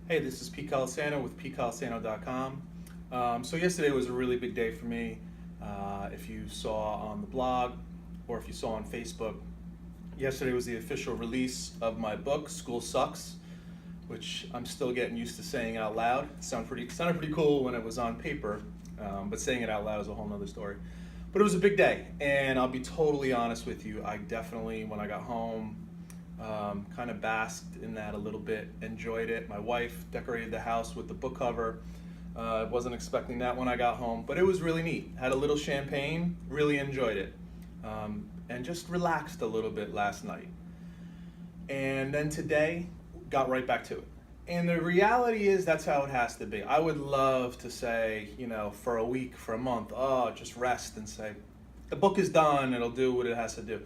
Hey, this is Pete Calisano with PeteCalisano.com. So yesterday was a really big day for me. If you saw on the blog or if you saw on Facebook, yesterday was the official release of my book, School Sucks, which I'm still getting used to saying out loud. It sounded pretty cool when it was on paper, but saying it out loud is a whole nother story. But it was a big day, and I'll be totally honest with you. I definitely, when I got home, kind of basked in that a little bit, enjoyed it. My wife decorated the house with the book cover. I wasn't expecting that when I got home, but it was really neat. Had a little champagne, really enjoyed it, and just relaxed a little bit last night. And then today, got right back to it. And the reality is that's how it has to be. I would love to say, for a week, for a month, just rest and say, the book is done, it'll do what it has to do.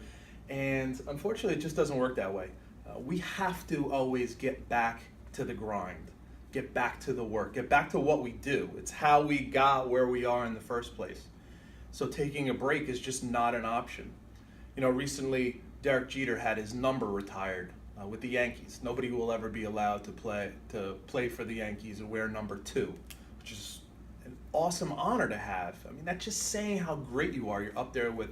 And unfortunately, it just doesn't work that way. We have to always get back to the grind, get back to the work, get back to what we do. It's how we got where we are in the first place. So taking a break is just not an option. Recently, Derek Jeter had his number retired with the Yankees. Nobody will ever be allowed to play for the Yankees and wear number 2, which is an awesome honor to have. I mean, that's just saying how great you are. You're up there with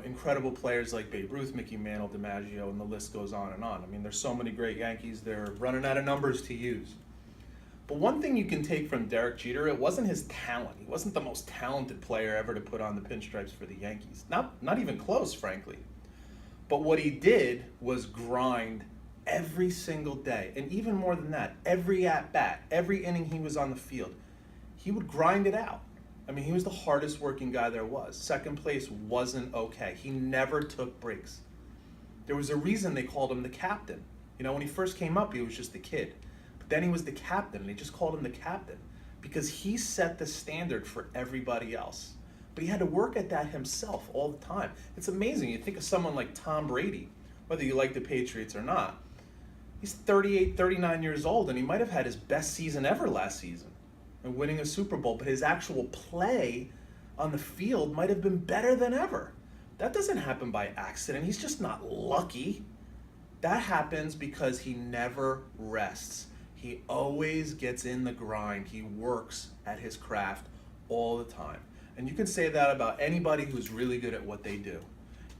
incredible players like Babe Ruth, Mickey Mantle, DiMaggio, and the list goes on and on. I mean, there's so many great Yankees, they're running out of numbers to use. But one thing you can take from Derek Jeter, it wasn't his talent. He wasn't the most talented player ever to put on the pinstripes for the Yankees. Not even close, frankly. But what he did was grind every single day. And even more than that, every at-bat, every inning he was on the field, he would grind it out. I mean, he was the hardest working guy there was. Second place wasn't okay. He never took breaks. There was a reason they called him the captain. When he first came up, he was just a kid. But then he was the captain, and they just called him the captain because he set the standard for everybody else. But he had to work at that himself all the time. It's amazing. You think of someone like Tom Brady, whether you like the Patriots or not. He's 38, 39 years old, and he might have had his best season ever last season and winning a Super Bowl, but his actual play on the field might have been better than ever. That doesn't happen by accident. He's just not lucky. That happens because he never rests. He always gets in the grind. He works at his craft all the time. And you can say that about anybody who's really good at what they do.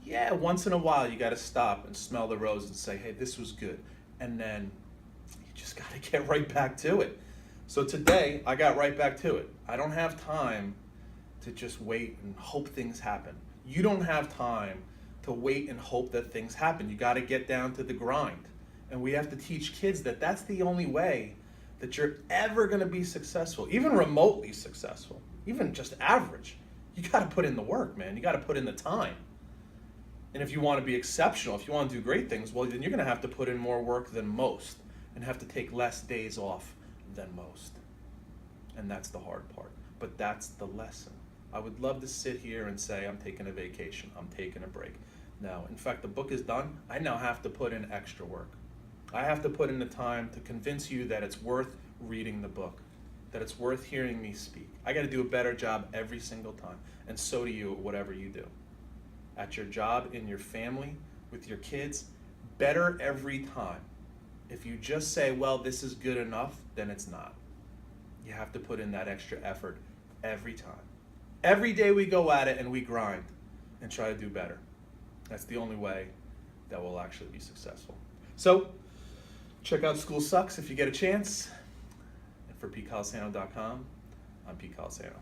Yeah, once in a while you got to stop and smell the rose and say, hey, this was good. And then you just got to get right back to it. So today, I got right back to it. I don't have time to just wait and hope things happen. You don't have time to wait and hope that things happen. You got to get down to the grind. And we have to teach kids that that's the only way that you're ever going to be successful, even remotely successful, even just average. You got to put in the work, man. You got to put in the time. And if you want to be exceptional, if you want to do great things, well, then you're going to have to put in more work than most and have to take less days off than most. And that's the hard part. But that's the lesson. I would love to sit here and say, I'm taking a vacation, I'm taking a break. No, in fact, the book is done. I now have to put in extra work. I have to put in the time to convince you that it's worth reading the book, that it's worth hearing me speak. I got to do a better job every single time. And so do you at whatever you do. At your job, in your family, with your kids, better every time. If you just say, well, this is good enough, then it's not. You have to put in that extra effort every time. Every day we go at it and we grind and try to do better. That's the only way that we'll actually be successful. So, check out School Sucks if you get a chance. And for PeteCalisano.com, I'm Pete Calisano.